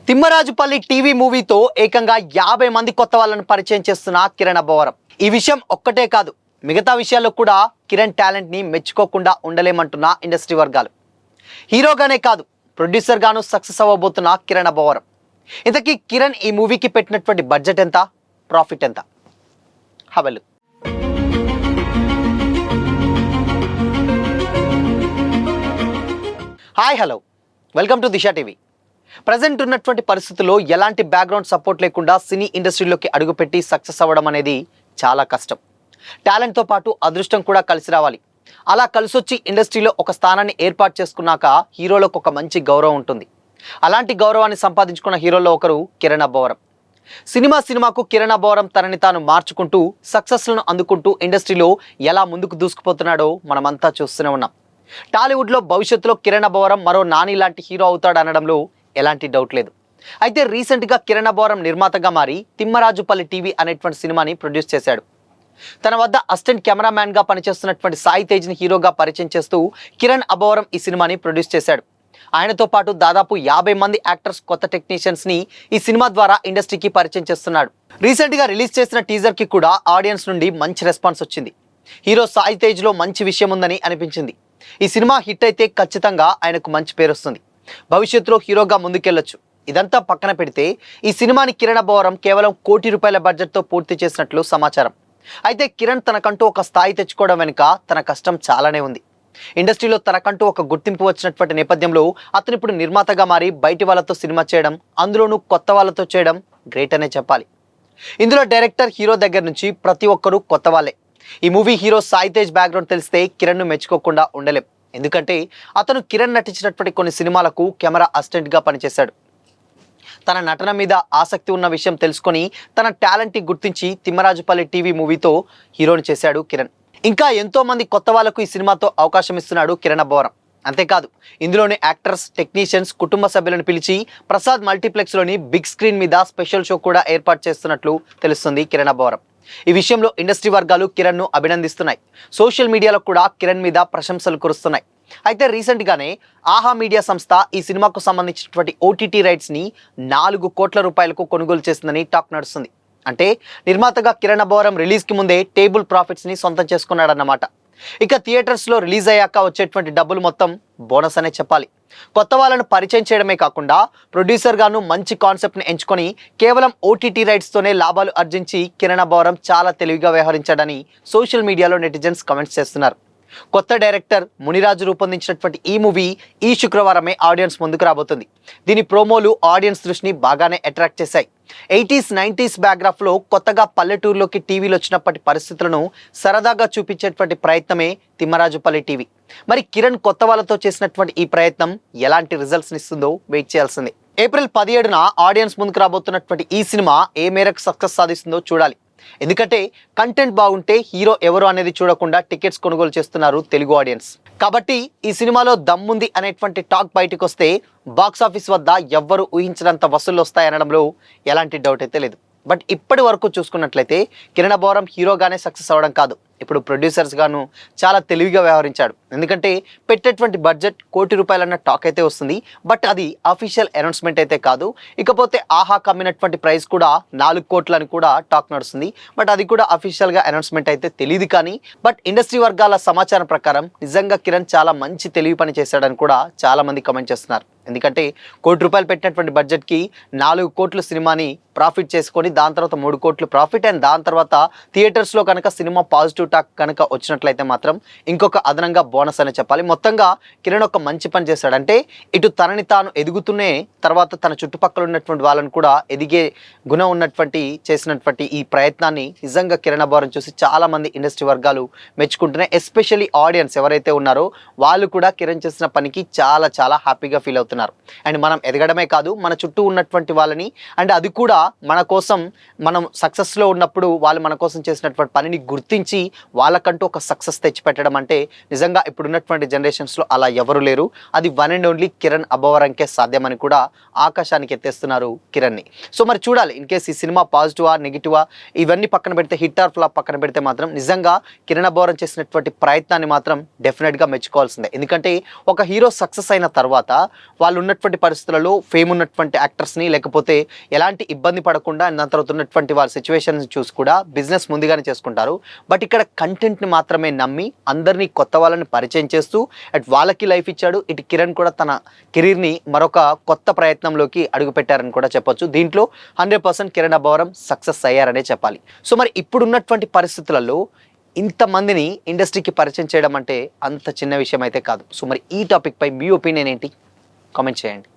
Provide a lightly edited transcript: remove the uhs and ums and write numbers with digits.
Thimmarajupalli TV మూవీతో ఏకంగా 50 మంది కొత్త వాళ్ళను పరిచయం చేస్తున్న కిరణ్ అబ్బవరం. ఈ విషయం ఒక్కటే కాదు, మిగతా విషయాల్లో కూడా కిరణ్ టాలెంట్ ని మెచ్చుకోకుండా ఉండలేమంటున్న ఇండస్ట్రీ వర్గాలు. హీరోగానే కాదు, ప్రొడ్యూసర్ గాను సక్సెస్ అవ్వబోతున్న కిరణ్ అబ్బవరం. ఇంతకీ కిరణ్ ఈ మూవీకి పెట్టినటువంటి బడ్జెట్ ఎంత, ప్రాఫిట్ ఎంత? హవలు hi hello, welcome to Disha TV. Present ఉన్నటువంటి పరిస్థితుల్లో ఎలాంటి బ్యాక్గ్రౌండ్ సపోర్ట్ లేకుండా సినీ ఇండస్ట్రీలోకి అడుగుపెట్టి సక్సెస్ అవ్వడం అనేది చాలా కష్టం. టాలెంట్తో పాటు అదృష్టం కూడా కలిసి రావాలి. అలా కలిసొచ్చి ఇండస్ట్రీలో ఒక స్థానాన్ని ఏర్పాటు చేసుకున్నాక హీరోలకు ఒక మంచి గౌరవం ఉంటుంది. అలాంటి గౌరవాన్ని సంపాదించుకున్న హీరోల్లో ఒకరు కిరణ్ అబ్బవరం. సినిమాకు కిరణ్ అబ్బవరం తనని తాను మార్చుకుంటూ సక్సెస్లను అందుకుంటూ ఇండస్ట్రీలో ఎలా ముందుకు దూసుకుపోతున్నాడో మనమంతా చూస్తూనే ఉన్నాం. టాలీవుడ్లో భవిష్యత్తులో కిరణ్ అబ్బవరం మరో నాని లాంటి హీరో అవుతాడు అనడంలో ఎలాంటి డౌట్ లేదు. అయితే రీసెంట్గా కిరణ్ అబ్బవరం నిర్మాతగా మారి తిమ్మరాజుపల్లి టీవీ అనేటువంటి సినిమాని ప్రొడ్యూస్ చేశాడు. తన వద్ద అసిస్టెంట్ కెమెరామ్యాన్గా పనిచేస్తున్నటువంటి సాయి తేజ్ని హీరోగా పరిచయం చేస్తూ కిరణ్ అబ్బవరం ఈ సినిమాని ప్రొడ్యూస్ చేశాడు. ఆయనతో పాటు దాదాపు 50 మంది యాక్టర్స్, కొత్త టెక్నీషియన్స్ని ఈ సినిమా ద్వారా ఇండస్ట్రీకి పరిచయం చేస్తున్నాడు. రీసెంట్గా రిలీజ్ చేసిన టీజర్కి కూడా ఆడియన్స్ నుండి మంచి రెస్పాన్స్ వచ్చింది. హీరో సాయి తేజ్లో మంచి విషయం ఉందని అనిపించింది. ఈ సినిమా హిట్ అయితే ఖచ్చితంగా ఆయనకు మంచి పేరు వస్తుంది. భవిష్యత్తులో హీరోగా ముందుకెళ్లొచ్చు. ఇదంతా పక్కన పెడితే ఈ సినిమాని కిరణ్ అబ్బవరం కేవలం ₹1 కోటి బడ్జెట్తో పూర్తి చేసినట్లు సమాచారం. అయితే కిరణ్ తనకంటూ ఒక స్థాయి తెచ్చుకోవడం వెనుక తన కష్టం చాలానే ఉంది. ఇండస్ట్రీలో తనకంటూ ఒక గుర్తింపు వచ్చినటువంటి నేపథ్యంలో అతను ఇప్పుడు నిర్మాతగా మారి బయటి వాళ్ళతో సినిమా చేయడం, అందులోనూ కొత్త వాళ్ళతో చేయడం గ్రేట్ అనే చెప్పాలి. ఇందులో డైరెక్టర్, హీరో దగ్గర నుంచి ప్రతి ఒక్కరూ కొత్త వాళ్ళే. ఈ movie hero Sai Tej background తెలిస్తే కిరణ్ను మెచ్చుకోకుండా ఉండలేం. ఎందుకంటే అతను కిరణ్ నటించినటువంటి కొన్ని సినిమాలకు కెమెరా అసిస్టెంట్గా పనిచేశాడు. తన నటన మీద ఆసక్తి ఉన్న విషయం తెలుసుకొని తన టాలెంట్ని గుర్తించి తిమ్మరాజుపల్లి టీవీ మూవీతో హీరోని చేశాడు కిరణ్. ఇంకా ఎంతో మంది కొత్త వాళ్లకు ఈ సినిమాతో అవకాశం ఇస్తున్నాడు కిరణ్ అబ్బవరం. అంతేకాదు, ఇందులోని యాక్టర్స్, టెక్నీషియన్స్, కుటుంబ సభ్యులను పిలిచి ప్రసాద్ మల్టీప్లెక్స్లోని బిగ్ స్క్రీన్ మీద స్పెషల్ షో కూడా ఏర్పాటు చేస్తున్నట్లు తెలుస్తుంది కిరణ్ అబ్బవరం. ఈ విషయంలో ఇండస్ట్రీ వర్గాలు కిరణ్ను అభినందిస్తున్నాయి. సోషల్ మీడియాలో కూడా కిరణ్ మీద ప్రశంసలు కురుస్తున్నాయి. అయితే రీసెంట్గానే ఆహా మీడియా సంస్థ ఈ సినిమాకు సంబంధించినటువంటి ఓటీటీ రైట్స్ని ₹4 కోట్ల కొనుగోలు చేసిందని టాక్ నడుస్తుంది. అంటే నిర్మాతగా కిరణ్ అబ్బవరం రిలీజ్కి ముందే టేబుల్ ప్రాఫిట్స్ని సొంతం చేసుకున్నాడన్నమాట. ఇక థియేటర్స్లో రిలీజ్ అయ్యాక వచ్చేటువంటి డబ్బులు మొత్తం బోనస్ అనే చెప్పాలి. కొత్త వాళ్ళను పరిచయం చేయడమే కాకుండా ప్రొడ్యూసర్ గాను మంచి కాన్సెప్ట్ని ఎంచుకొని కేవలం ఓటీటీ రైట్స్తోనే లాభాలు ఆర్జించి కిరణ్ అబ్బవరం చాలా తెలివిగా వ్యవహరించాడని సోషల్ మీడియాలో నెటిజన్స్ కామెంట్స్ చేస్తున్నారు. కొత్త డైరెక్టర్ మునిరాజు రూపొందించినటువంటి ఈ మూవీ ఈ శుక్రవారమే ఆడియన్స్ ముందుకు రాబోతుంది. దీని ప్రోమోలు ఆడియన్స్ దృష్టిని బాగానే అట్రాక్ట్ చేశాయి. 80s, 90s బ్యాక్గ్రాఫ్లో కొత్తగా పల్లెటూరులోకి టీవీలు వచ్చినప్పటి పరిస్థితులను సరదాగా చూపించేటువంటి ప్రయత్నమే తిమ్మరాజుపల్లి టీవీ. మరి కిరణ్ కొత్త వాళ్ళతో చేసినటువంటి ఈ ప్రయత్నం ఎలాంటి రిజల్ట్స్ని ఇస్తుందో వెయిట్ చేయాల్సిందే. ఏప్రిల్ 17న ఆడియన్స్ ముందుకు రాబోతున్నటువంటి ఈ సినిమా ఏ మేరకు సక్సెస్ సాధిస్తుందో చూడాలి. ఎందుకంటే కంటెంట్ బాగుంటే హీరో ఎవరు అనేది చూడకుండా టికెట్స్ కొనుగోలు చేస్తున్నారు తెలుగు ఆడియన్స్. కాబట్టి ఈ సినిమాలో దమ్ముంది అనేటువంటి టాక్ బయటకు వస్తే బాక్సాఫీస్ వద్ద ఎవ్వరు ఊహించినంత వసూళ్లు వస్తాయనడంలో ఎలాంటి డౌట్ అయితే లేదు. బట్ ఇప్పటి వరకు చూసుకున్నట్లయితే కిరణ్ అబ్బవరం హీరోగానే సక్సెస్ అవ్వడం కాదు, ఇప్పుడు ప్రొడ్యూసర్స్ గాను చాలా తెలివిగా వ్యవహరించాడు. ఎందుకంటే పెట్టేటువంటి బడ్జెట్ ₹1 కోటి అన్న టాక్ అయితే వస్తుంది. బట్ అది అఫీషియల్ అనౌన్స్మెంట్ అయితే కాదు. ఇకపోతే ఆహా కమ్మినటువంటి ప్రైస్ కూడా ₹4 కోట్లు అని కూడా టాక్ నడుస్తుంది. బట్ అది కూడా అఫీషియల్గా అనౌన్స్మెంట్ అయితే తెలియదు. కానీ బట్ ఇండస్ట్రీ వర్గాల సమాచారం ప్రకారం నిజంగా కిరణ్ చాలా మంచి తెలివి పని చేశాడని కూడా చాలా మంది కామెంట్ చేస్తున్నారు. ఎందుకంటే ₹1 కోటి పెట్టినటువంటి బడ్జెట్కి 4 కోట్ల సినిమాని ప్రాఫిట్ చేసుకొని దాని తర్వాత 3 కోట్లు ప్రాఫిట్, అండ్ దాని తర్వాత థియేటర్స్లో కనుక సినిమా పాజిటివ్ టాక్ కనుక వచ్చినట్లయితే మాత్రం ఇంకొక అదనంగా బోనస్ అని చెప్పాలి. మొత్తంగా కిరణ్ ఒక మంచి పని చేశాడు. అంటే ఇటు తనని తాను ఎదుగుతూనే తర్వాత తన చుట్టుపక్కల ఉన్నటువంటి వాళ్ళని కూడా ఎదిగే గుణం ఉన్నటువంటి చేసినటువంటి ఈ ప్రయత్నాన్ని నిజంగా కిరణ్ అబ్బవరం చూసి చాలా మంది ఇండస్ట్రీ వర్గాలు మెచ్చుకుంటున్నాయి. ఎస్పెషల్లీ ఆడియన్స్ ఎవరైతే ఉన్నారో వాళ్ళు కూడా కిరణ్ చేసిన పనికి చాలా చాలా హ్యాపీగా ఫీల్ అవుతున్నారు. అండ్ మనం ఎదగడమే కాదు, మన చుట్టూ ఉన్నటువంటి వాళ్ళని, అండ్ అది కూడా మన కోసం మనం సక్సెస్లో ఉన్నప్పుడు వాళ్ళు మన కోసం చేసినటువంటి పనిని గుర్తించి వాళ్ళకంటూ ఒక సక్సెస్ తెచ్చిపెట్టడం అంటే నిజంగా ఇప్పుడున్నటువంటి జనరేషన్స్లో అలా ఎవరు లేరు. అది వన్ అండ్ ఓన్లీ కిరణ్ అబ్బవరంకే సాధ్యమని కూడా ఆకాశానికి ఎత్తేస్తున్నారు కిరణ్ని. సో మరి చూడాలి, ఇన్ కేస్ ఈ సినిమా పాజిటివా నెగిటివా ఇవన్నీ పక్కన పెడితే, హిట్ ఆర్ ఫ్లాప్ పక్కన పెడితే మాత్రం నిజంగా కిరణ్ అబ్బవరం చేసినటువంటి ప్రయత్నాన్ని మాత్రం డెఫినెట్గా మెచ్చుకోవాల్సిందే. ఎందుకంటే ఒక హీరో సక్సెస్ అయిన తర్వాత వాళ్ళు ఉన్నటువంటి పరిస్థితులలో ఫేమ్ ఉన్నటువంటి యాక్టర్స్ని లేకపోతే ఎలాంటి ఇబ్బంది పడకుండా దాని తర్వాత ఉన్నటువంటి వాళ్ళ సిచ్యువేషన్స్ చూసి కూడా బిజినెస్ ముందుగానే చేసుకుంటారు. బట్ ఇక్కడ కంటెంట్ని మాత్రమే నమ్మి అందరినీ కొత్త వాళ్ళని పరిచయం చేస్తూ అటు వాళ్ళకి లైఫ్ ఇచ్చాడు, ఇటు కిరణ్ కూడా తన కెరీర్ని మరొక కొత్త ప్రయత్నంలోకి అడుగుపెట్టారని కూడా చెప్పొచ్చు. దీంట్లో 100% కిరణ్ అబ్బవరం సక్సెస్ అయ్యారనే చెప్పాలి. సో మరి ఇప్పుడున్నటువంటి పరిస్థితులలో ఇంతమందిని ఇండస్ట్రీకి పరిచయం చేయడం అంటే అంత చిన్న విషయం అయితే కాదు. సో మరి ఈ టాపిక్పై మీ ఒపీనియన్ ఏంటి? కామెంట్ చేయండి.